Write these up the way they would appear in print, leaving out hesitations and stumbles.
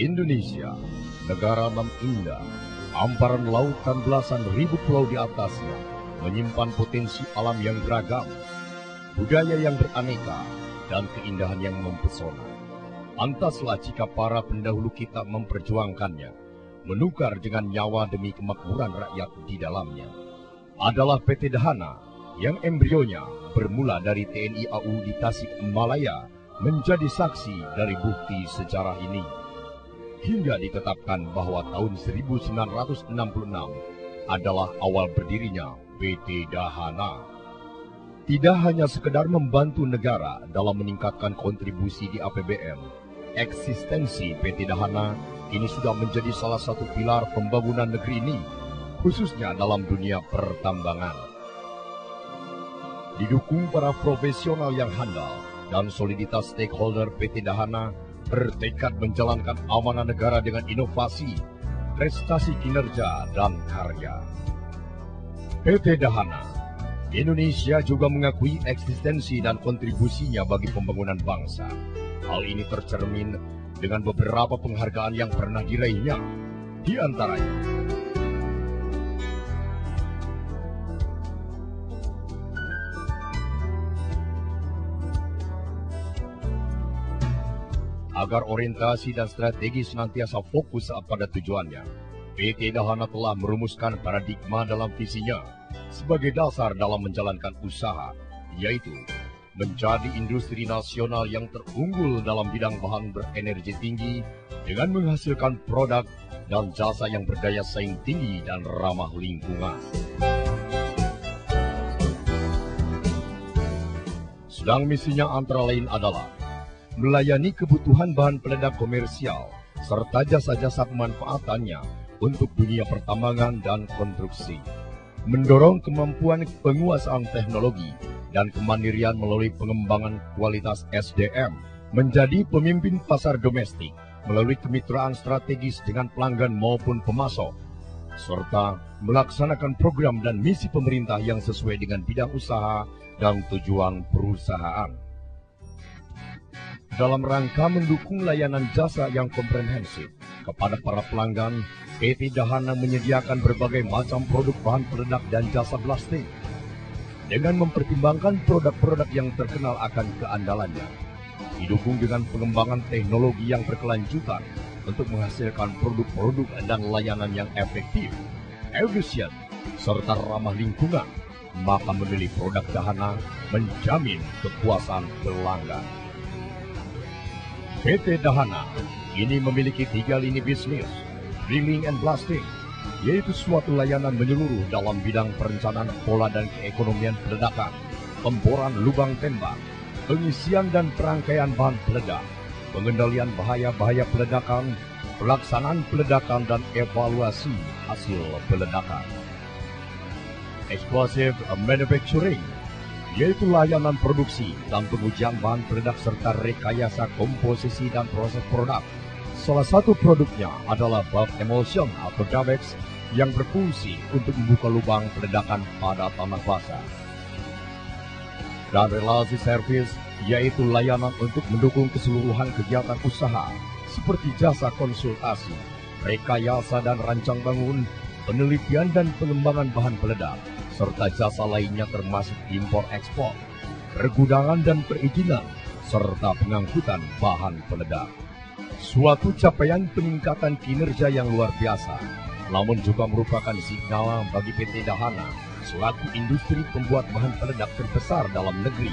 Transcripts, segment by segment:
Indonesia, negara nan indah, hamparan laut dan belasan ribu pulau di atasnya, menyimpan potensi alam yang beragam, budaya yang beraneka, dan keindahan yang mempesona. Pantaslah jika para pendahulu kita memperjuangkannya, menukar dengan nyawa demi kemakmuran rakyat di dalamnya. Adalah PT Dahana yang embrionya bermula dari TNI AU di Tasikmalaya menjadi saksi dari bukti sejarah ini. Hingga ditetapkan bahwa tahun 1966 adalah awal berdirinya PT Dahana. Tidak hanya sekedar membantu negara dalam meningkatkan kontribusi di APBN, eksistensi PT Dahana ini sudah menjadi salah satu pilar pembangunan negeri ini, khususnya dalam dunia pertambangan. Didukung para profesional yang handal dan soliditas stakeholder, PT Dahana bertekad menjalankan amanah negara dengan inovasi, prestasi kinerja, dan karya. PT Dahana Indonesia juga mengakui eksistensi dan kontribusinya bagi pembangunan bangsa. Hal ini tercermin dengan beberapa penghargaan yang pernah diraihnya, di antaranya agar orientasi dan strategi senantiasa fokus pada tujuannya. PT Dahana telah merumuskan paradigma dalam visinya sebagai dasar dalam menjalankan usaha, yaitu menjadi industri nasional yang terunggul dalam bidang bahan berenergi tinggi dengan menghasilkan produk dan jasa yang berdaya saing tinggi dan ramah lingkungan. Sedang misinya antara lain adalah melayani kebutuhan bahan peledak komersial serta jasa-jasa pemanfaatannya untuk dunia pertambangan dan konstruksi, mendorong kemampuan penguasaan teknologi dan kemandirian melalui pengembangan kualitas SDM, menjadi pemimpin pasar domestik melalui kemitraan strategis dengan pelanggan maupun pemasok, serta melaksanakan program dan misi pemerintah yang sesuai dengan bidang usaha dan tujuan perusahaan. Dalam rangka mendukung layanan jasa yang komprehensif kepada para pelanggan, PT Dahana menyediakan berbagai macam produk bahan peledak dan jasa blasting. Dengan mempertimbangkan produk-produk yang terkenal akan keandalannya, didukung dengan pengembangan teknologi yang berkelanjutan untuk menghasilkan produk-produk dan layanan yang efektif, efisien, serta ramah lingkungan, maka memilih produk Dahana menjamin kepuasan pelanggan. PT Dahana ini memiliki 3 lini bisnis, drilling and blasting, yaitu suatu layanan menyeluruh dalam bidang perencanaan pola dan keekonomian peledakan, pemboran lubang tembak, pengisian dan perangkaian bahan peledak, pengendalian bahaya-bahaya peledakan, pelaksanaan peledakan dan evaluasi hasil peledakan. Explosive manufacturing, yaitu layanan produksi dan pengujian bahan peledak serta rekayasa komposisi dan proses produk. Salah satu produknya adalah bulk emulsion atau DABEX yang berfungsi untuk membuka lubang peledakan pada tanah basah. Dan relasi servis, yaitu layanan untuk mendukung keseluruhan kegiatan usaha seperti jasa konsultasi, rekayasa dan rancang bangun, penelitian dan pengembangan bahan peledak, serta jasa lainnya termasuk impor-ekspor, pergudangan dan perizinan, serta pengangkutan bahan peledak. Suatu capaian peningkatan kinerja yang luar biasa, namun juga merupakan signal bagi PT Dahana selaku industri pembuat bahan peledak terbesar dalam negeri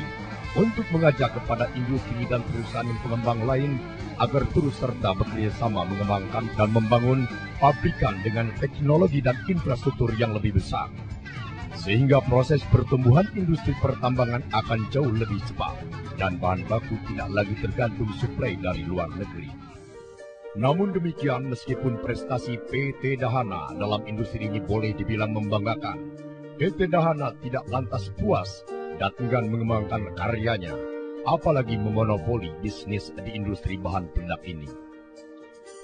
untuk mengajak kepada industri dan perusahaan pengembang lain agar terus serta bekerjasama mengembangkan dan membangun pabrikan dengan teknologi dan infrastruktur yang lebih besar, sehingga proses pertumbuhan industri pertambangan akan jauh lebih cepat dan bahan baku tidak lagi tergantung suplai dari luar negeri. Namun demikian, meskipun prestasi PT Dahana dalam industri ini boleh dibilang membanggakan, PT Dahana tidak lantas puas dan enggan mengembangkan karyanya, apalagi memonopoli bisnis di industri bahan peledak ini.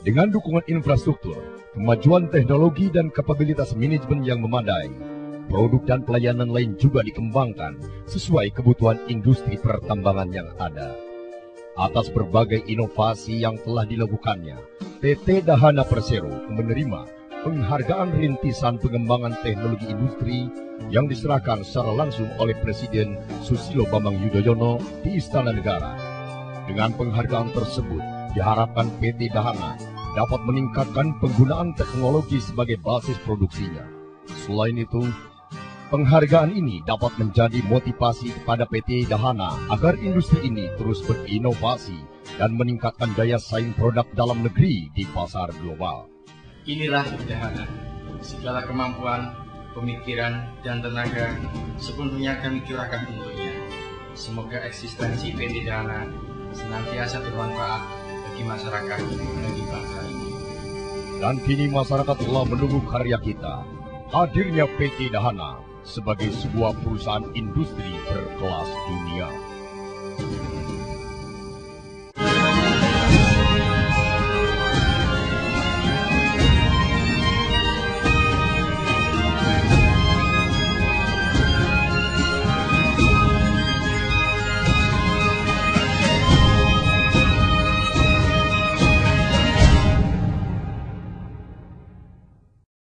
Dengan dukungan infrastruktur, kemajuan teknologi dan kapabilitas manajemen yang memadai, produk dan pelayanan lain juga dikembangkan sesuai kebutuhan industri pertambangan yang ada. Atas berbagai inovasi yang telah dilakukannya, PT Dahana Persero menerima penghargaan rintisan pengembangan teknologi industri yang diserahkan secara langsung oleh Presiden Susilo Bambang Yudhoyono di Istana Negara. Dengan penghargaan tersebut, diharapkan PT Dahana dapat meningkatkan penggunaan teknologi sebagai basis produksinya. Selain itu, penghargaan ini dapat menjadi motivasi kepada PT Dahana agar industri ini terus berinovasi dan meningkatkan daya saing produk dalam negeri di pasar global. Inilah Dahana. Segala kemampuan, pemikiran, dan tenaga sepenuhnya kami curahkan untuknya. Semoga eksistensi PT Dahana senantiasa bermanfaat bagi masyarakat dan di bangsa ini. Dan kini masyarakat telah menunggu karya kita, hadirnya PT Dahana sebagai sebuah perusahaan industri berkelas dunia.